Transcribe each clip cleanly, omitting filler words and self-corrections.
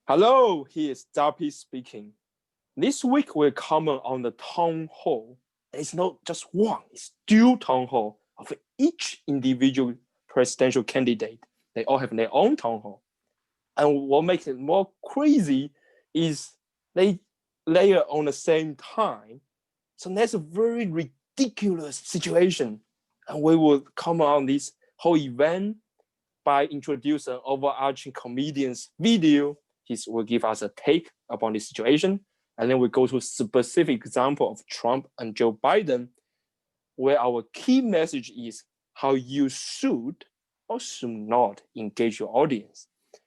Hello, here is ZAPY speaking. This week we'll comment on the town hall. It's not just one, it's two town hall of each individual presidential candidate. They all have their own town hall. And what makes it more crazy is they layer on the same time. So that's a very ridiculous situation. And we will comment on this whole event by introducing an overarching comedian's video. He will give us a take upon the situation. And then we go to a specific example of Trump and Joe Biden, where our key message is how you should or should not engage your audience.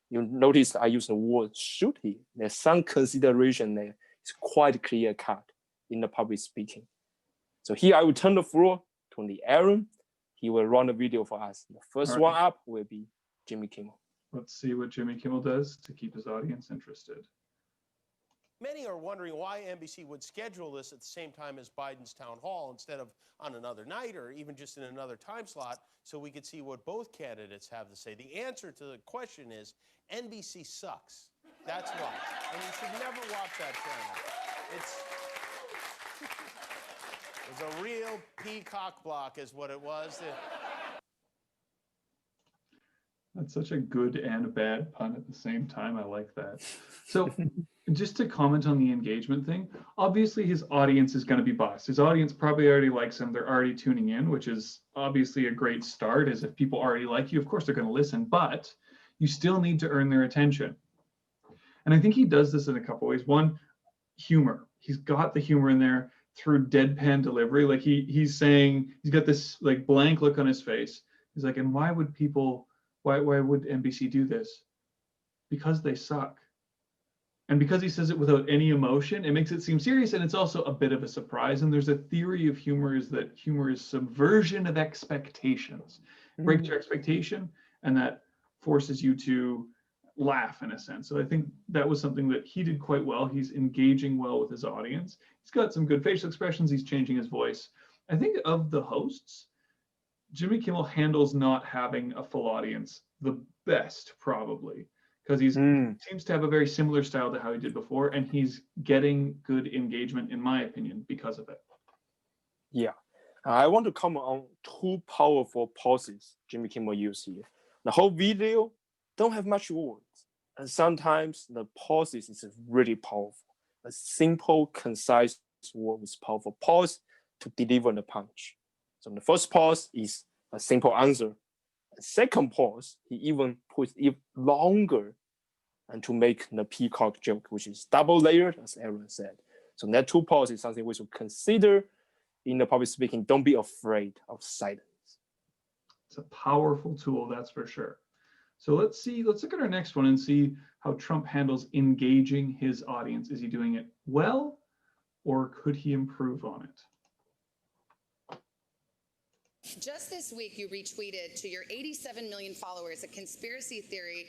You notice I use the word should here. There's some consideration there. It's quite clear cut in the public speaking. So here I will turn the floor to Aaron. He will run the video for us. The first one up will be Jimmy Kimmel. Let's see what Jimmy Kimmel does to keep his audience interested. Many are wondering why NBC would schedule this at the same time as Biden's town hall instead of on another night or even just in another time slot so we could see what both candidates have to say. The answer to the question is NBC sucks. That's why. And you should never watch that channel. It's a real peacock block is what it was. That's such a good and a bad pun at the same time. I like that. So just to comment on the engagement thing, obviously his audience is going to be biased. His audience probably already likes him. They're already tuning in, which is obviously a great start, as if people already like you, of course they're going to listen, but you still need to earn their attention. And I think he does this in a couple ways. One, humor. He's got the humor in there through deadpan delivery. Like he's saying, he's got this like blank look on his face. He's like, and why would NBC do this? Because they suck. And because he says it without any emotion, it makes it seem serious, and it's also a bit of a surprise. And there's a theory of humor is that humor is subversion of expectations. Breaks your expectation, and that forces you to laugh in a sense. So I think that was something that he did quite well. He's engaging well with his audience. He's got some good facial expressions. He's changing his voice. I think of the hosts, Jimmy Kimmel handles not having a full audience the best, probably, because he seems to have a very similar style to how he did before, and he's getting good engagement, in my opinion, because of it. Yeah, I want to comment on two powerful pauses Jimmy Kimmel used here. The whole video don't have much words, and sometimes the pauses is really powerful. A simple, concise word with powerful pause to deliver the punch. So the first pause is a simple answer. The second pause, he even puts it longer and to make the peacock joke, which is double layered, as Aaron said. So that two pause is something we should consider in the public speaking. Don't be afraid of silence. It's a powerful tool, that's for sure. So let's look at our next one and see how Trump handles engaging his audience. Is he doing it well, or could he improve on it? Just this week, you retweeted to your 87 million followers a conspiracy theory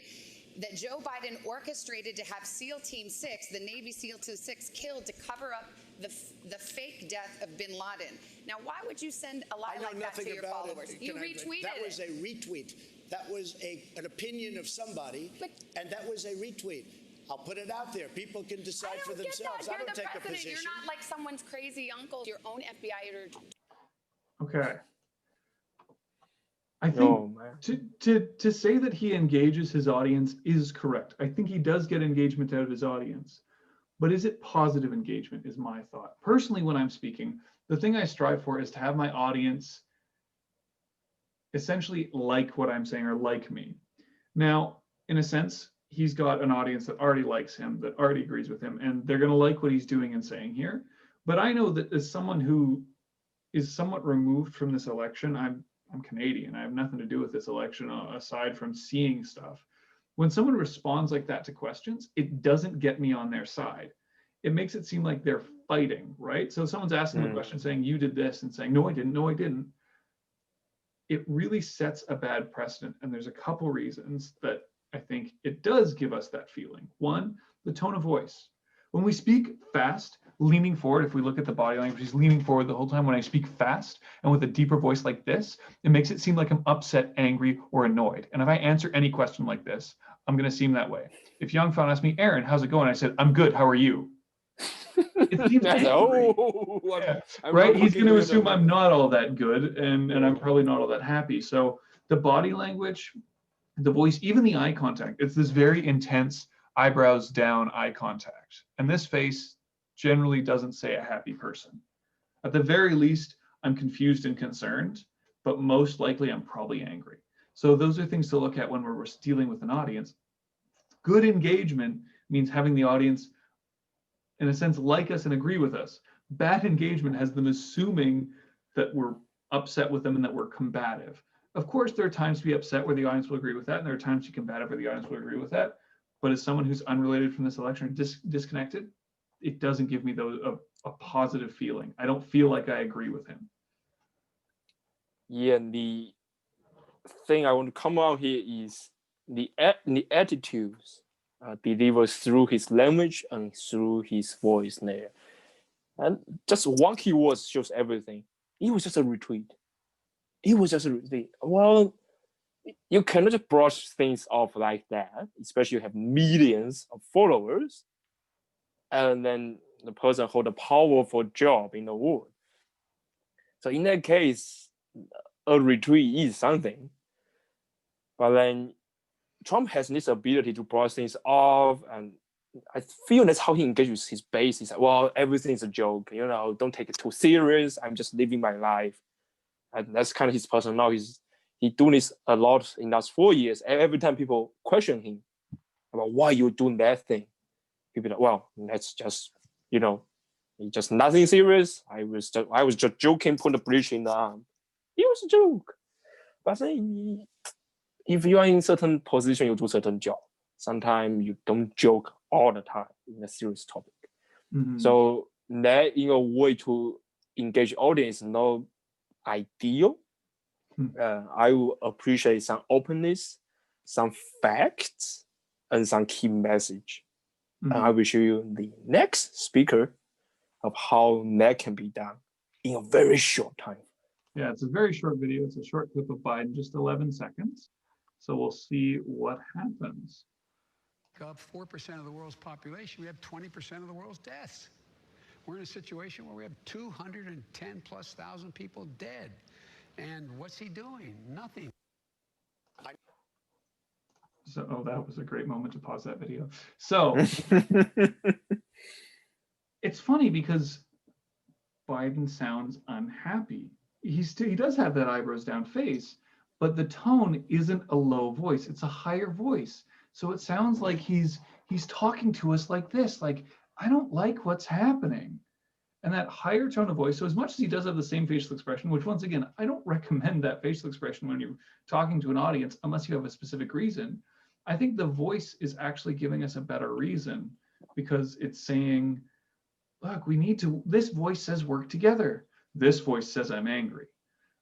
that Joe Biden orchestrated to have SEAL Team 6, the Navy SEAL Team 6, killed to cover up the fake death of bin Laden. Now, why would you send a lie like that to your followers? You retweeted That was a retweet. That was an opinion of somebody, and that was a retweet. I'll put it out there. People can decide for themselves. I don't take a position. You're not like someone's crazy uncle, your own FBI editor. Okay. I think to say that he engages his audience is correct. I think he does get engagement out of his audience, but is it positive engagement is my thought. Personally, when I'm speaking, the thing I strive for is to have my audience essentially like what I'm saying or like me. Now, in a sense, he's got an audience that already likes him, that already agrees with him, and they're going to like what he's doing and saying here. But I know that as someone who is somewhat removed from this election, I'm Canadian. I have nothing to do with this election aside from seeing stuff. When someone responds like that to questions, it doesn't get me on their side. It makes it seem like they're fighting, right? So someone's asking a question saying, you did this, and saying, no, I didn't, no, I didn't. It really sets a bad precedent. And there's a couple reasons that I think it does give us that feeling. One, the tone of voice. When we speak fast, leaning forward, if we look at the body language, he's leaning forward the whole time. When I speak fast and with a deeper voice like this, it makes it seem like I'm upset, angry, or annoyed. And if I answer any question like this, I'm going to seem that way. If Yangfan asked me, Aaron, how's it going? I said, I'm good. How are you? It seems angry. Right? He's going to assume I'm not all that good, and I'm probably not all that happy. So the body language, the voice, even the eye contact, it's this very intense eyebrows down eye contact. And this face generally doesn't say a happy person. At the very least, I'm confused and concerned, but most likely I'm probably angry. So those are things to look at when we're dealing with an audience. Good engagement means having the audience, in a sense, like us and agree with us. Bad engagement has them assuming that we're upset with them and that we're combative. Of course, there are times to be upset where the audience will agree with that, and there are times to be combative where the audience will agree with that. But as someone who's unrelated from this election, disconnected, it doesn't give me a positive feeling. I don't feel like I agree with him. Yeah, the thing I want to come out here is the attitudes delivered through his language and through his voice there. And just one keyword shows everything. It was just a retweet. It was just a retweet. Well, you cannot just brush things off like that, especially you have millions of followers, and then the person hold a powerful job in the world. So in that case, a retweet is something. But then Trump has this ability to brush things off, and I feel that's how he engages his base. He's like, well, everything's a joke, don't take it too serious. I'm just living my life. And that's kind of his personality. He doing this a lot in the last 4 years. Every time people question him about why you're doing that thing, he'll be like, well, that's just, it's just nothing serious. I was just joking, put the bridge in the arm. It was a joke. But then if you are in certain position, you do certain job. Sometimes you don't joke all the time in a serious topic. Mm-hmm. So that in a way to engage audience is not ideal. I will appreciate some openness, some facts, and some key message. Mm-hmm. And I will show you the next speaker of how that can be done in a very short time. Yeah, it's a very short video. It's a short clip of Biden, just 11 seconds. So we'll see what happens. Up 4% of the world's population, we have 20% of the world's deaths. We're in a situation where we have 210 plus thousand people dead. And what's he doing? Nothing. So, that was a great moment to pause that video. So it's funny because Biden sounds unhappy. He does have that eyebrows down face, but the tone isn't a low voice. It's a higher voice. So it sounds like he's talking to us like this, like, I don't like what's happening. And that higher tone of voice, so as much as he does have the same facial expression, which once again, I don't recommend that facial expression when you're talking to an audience, unless you have a specific reason. I think the voice is actually giving us a better reason because it's saying, look, this voice says work together. This voice says I'm angry,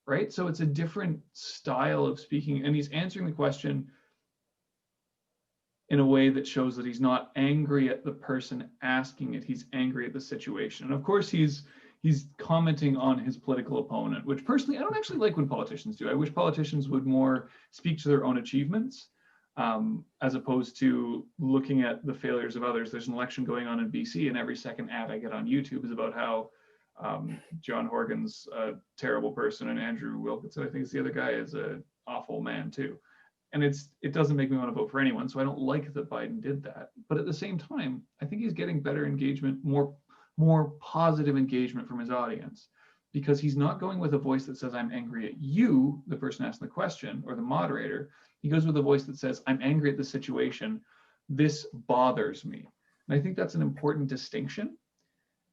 right? So it's a different style of speaking, and he's answering the question in a way that shows that he's not angry at the person asking it, he's angry at the situation. And of course, he's commenting on his political opponent, which personally, I don't actually like when politicians do. I wish politicians would more speak to their own achievements, as opposed to looking at the failures of others. There's an election going on in BC, and every second ad I get on YouTube is about how John Horgan's a terrible person, and Andrew Wilkinson, I think is the other guy, is an awful man too. And it doesn't make me want to vote for anyone. So I don't like that Biden did that. But at the same time, I think he's getting better engagement, more positive engagement from his audience, because he's not going with a voice that says, I'm angry at you, the person asking the question, or the moderator. He goes with a voice that says, I'm angry at the situation. This bothers me. And I think that's an important distinction.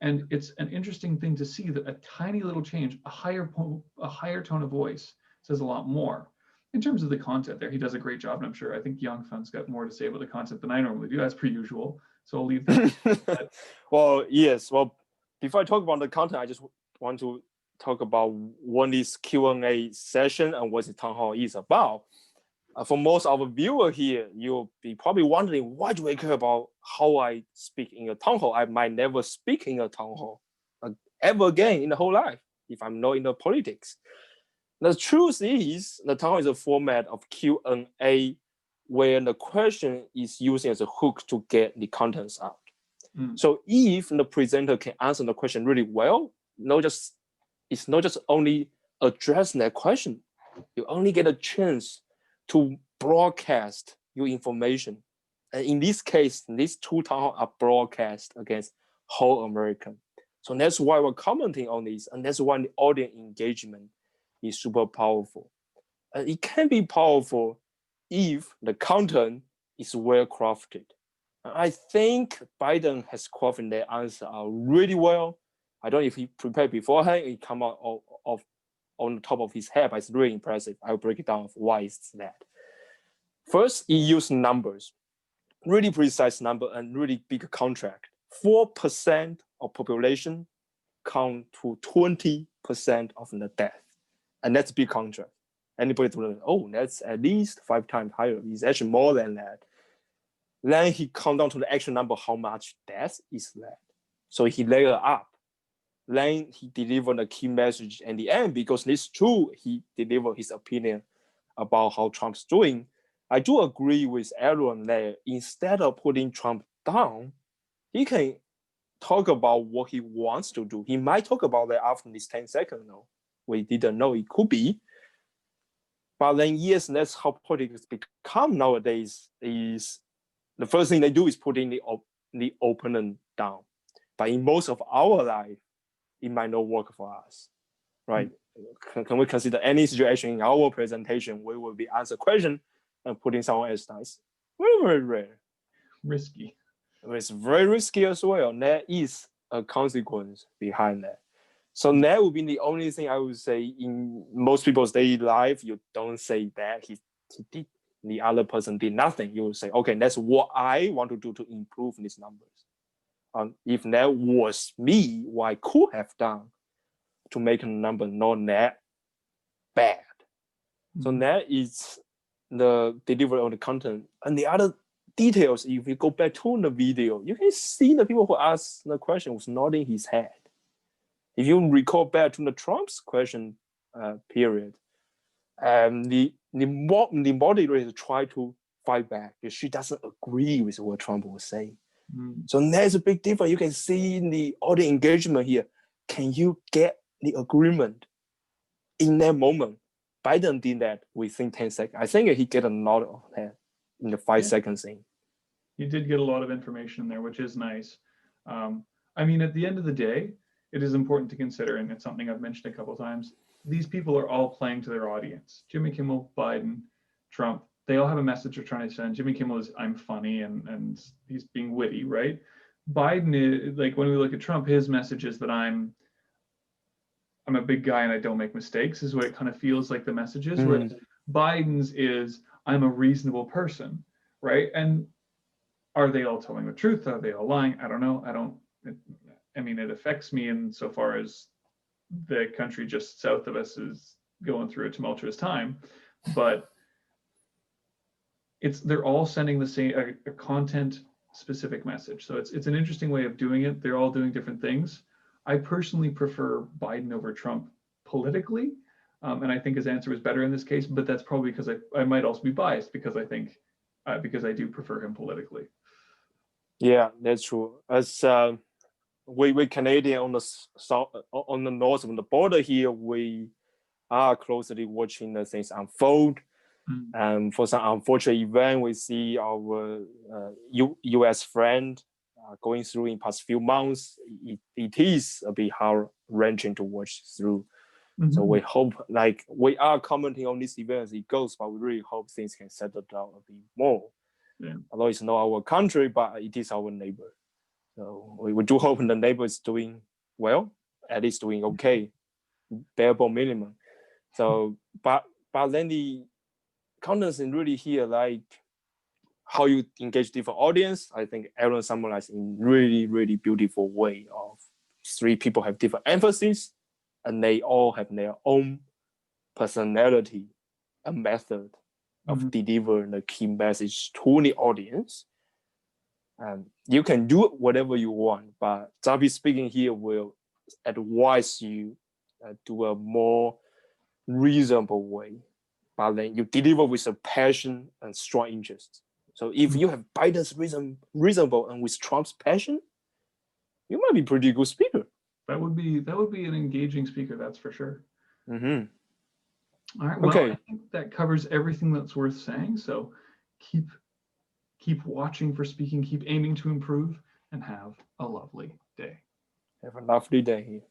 And it's an interesting thing to see that a tiny little change, a higher tone of voice says a lot more. In terms of the content there, he does a great job, and I'm sure, I think Yangfan's got more to say about the content than I normally do, as per usual. So I'll leave that. Well, yes. Well, before I talk about the content, I just want to talk about what this Q&A session and what the town hall is about. For most of our viewers here, you'll be probably wondering, why do I care about how I speak in a town hall? I might never speak in a town hall ever again in the whole life if I'm not in the politics. The truth is, the town hall is a format of Q&A where the question is using as a hook to get the contents out. So if the presenter can answer the question really well, it's not just only address that question, you only get a chance to broadcast your information. And in this case, these two town halls are broadcast against whole American. So that's why we're commenting on this, and that's why the audience engagement is super powerful. And it can be powerful if the content is well crafted. I think Biden has crafted their answer out really well. I don't know if he prepared beforehand, it come out on the top of his head, but it's really impressive. I'll break it down of why it's that. First, he used numbers, really precise number and really big contract. 4% of population count to 20% of the death. And that's big contract. Anybody would know, that's at least 5 times higher. It's actually more than that. Then he count down to the actual number, how much death is that. So he layer up. Then he delivered a key message at the end, because this true, he delivered his opinion about how Trump's doing. I do agree with Aaron that instead of putting Trump down, he can talk about what he wants to do. He might talk about that after this 10 seconds. No, we didn't know it could be. But then, yes, that's how politics become nowadays. Is the first thing they do is putting the opponent down. But in most of our life, it might not work for us, right? Can we consider any situation in our presentation where we will be answer question and putting someone else down? It's very, very rare. Risky. It's very risky as well. And there is a consequence behind that. So that would be the only thing I would say in most people's daily life. You don't say that he did, the other person did nothing. You will say, okay, that's what I want to do to improve these numbers. If that was me, what I could have done to make a number not that bad. So that is the delivery of the content. And the other details, if you go back to the video, you can see the people who asked the question was nodding his head. If you recall back to the Trump's question period, the moderator tried to fight back because she doesn't agree with what Trump was saying. So there's a big difference. You can see in the audience engagement here. Can you get the agreement in that moment? Biden did that within 10 seconds. I think he get a lot of that in the 5 seconds thing. You did get a lot of information in there, which is nice. I mean, at the end of the day, it is important to consider, and it's something I've mentioned a couple of times, these people are all playing to their audience. Jimmy Kimmel, Biden, Trump, they all have a message they're trying to send. Jimmy Kimmel is, I'm funny, and he's being witty, right? Biden is, like, when we look at Trump, his message is that I'm a big guy and I don't make mistakes, is what it kind of feels like the message is. Whereas Biden's is, I'm a reasonable person, right? And are they all telling the truth? Are they all lying? I don't know. I mean, it affects me insofar as the country just south of us is going through a tumultuous time, but they're all sending the same a content specific message. So it's an interesting way of doing it. They're all doing different things. I personally prefer Biden over Trump politically, and I think his answer was better in this case. But that's probably because I might also be biased because I think because I do prefer him politically. Yeah, that's true. As we Canadian on the south, on the north of the border here, we are closely watching the things unfold. And for some unfortunate event, we see our U.S. friend going through in past few months. It is a bit heart-wrenching to watch through. So we hope, like, we are commenting on this event as it goes, but we really hope things can settle down a bit more. Yeah. Although it's not our country, but it is our neighbor. So we do hope the neighbor is doing well, at least doing okay, bare minimum. So, but then the contents in really here, like how you engage different audience. I think Aaron summarized in really, really beautiful way of 3 people have different emphasis and they all have their own personality and method of delivering the key message to the audience. And you can do whatever you want, but ZAPY Speaking here will advise you do a more reasonable way but then you deliver with a passion and strong interest. So if you have Biden's reasonable and with Trump's passion, you might be a pretty good speaker. That would be an engaging speaker, that's for sure. Mm-hmm. All right. Well, Okay. I think that covers everything that's worth saying. So keep watching for speaking, keep aiming to improve, and have a lovely day. Have a lovely day here.